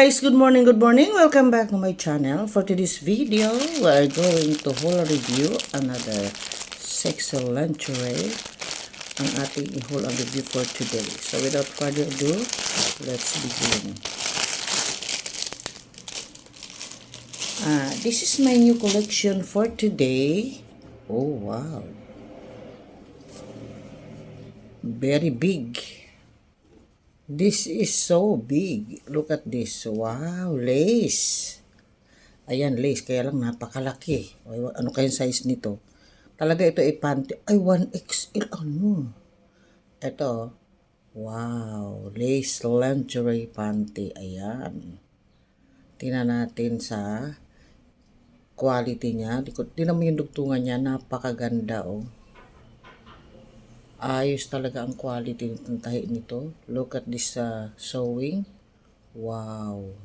guys, good morning, good morning. Welcome back to my channel. For today's video, we are going to haul review another sexy lingerie. Ang ating haul and review for today. So without further ado, let's begin. This is my new collection for today. Oh wow. Very big. This is so big. Look at this. Wow, lace. Ayan, lace. Kaya lang napakalaki. Ano kayang size nito? Talaga ito ay panty. Ay, 1XL. Ano? Ito. Wow. Lace lingerie panty. Ayan. Tingnan natin sa quality niya. Tingnan mo yung dugtungan niya. Napakaganda, oh. Ayos talaga ang quality ng tahi nito. Look at this sewing. Wow.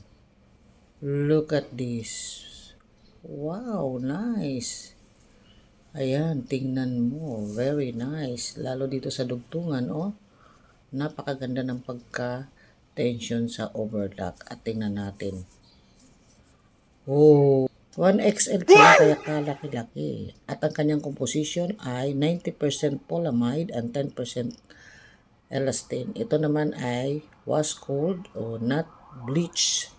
Look at this. Wow, nice. Ayan, tingnan mo. Very nice. Lalo dito sa dugtungan, oh. Napakaganda ng pagka-tension sa overlock. At tingnan natin. Oh. 1XL pala kaya kalaki-laki. At ang kanyang composition ay 90% polyamide and 10% elastin. Ito naman ay wash cold o not bleach.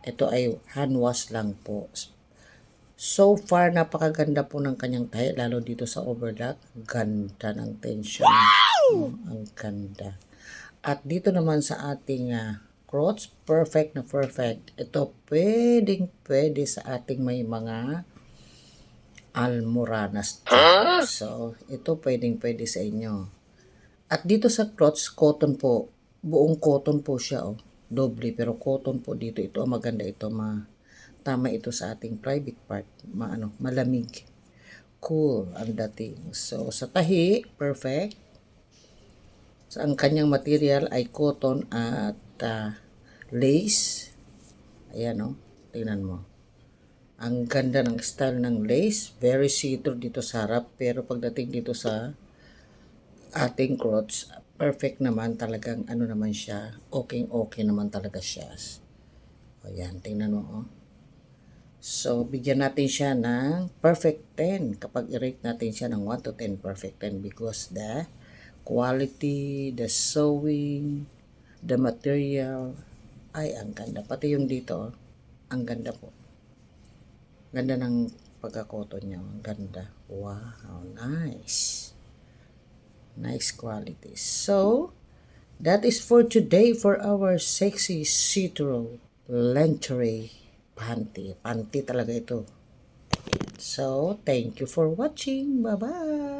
Ito ay hand wash lang po. So far, napakaganda po ng kanyang tahi, lalo dito sa overlock. Ganda ng tension. Ang ganda. At dito naman sa ating crotch, perfect na perfect. Ito pwede sa ating may mga almoranas. So, ito pwede sa inyo. At dito sa crotch, cotton po. Buong cotton po siya, oh. Doble, pero cotton po dito. Ito, maganda ito. Tama ito sa ating private part. Malamig. Cool ang dating. So, sa tahi, perfect. So, ang kanyang material ay cotton at lace. Ayan, oh. Tingnan mo. Ang ganda ng style ng lace. Very see-through dito sa harap. Pero pagdating dito sa ating crotch, perfect naman. Talagang naman siya. Okay naman talaga siya. Ayan, tingnan mo, oh. So, bigyan natin siya ng perfect 10. Kapag i-rate natin siya ng 1 to 10, perfect 10. Because the quality, the sewing, the material, ay ang ganda. Pati yung dito, ang ganda po. Ganda ng pagkakoton niya. Ang ganda. Wow, nice. Nice quality. So, that is for today for our sexy see-through lingerie panty. Panty talaga ito. So, thank you for watching. Bye-bye.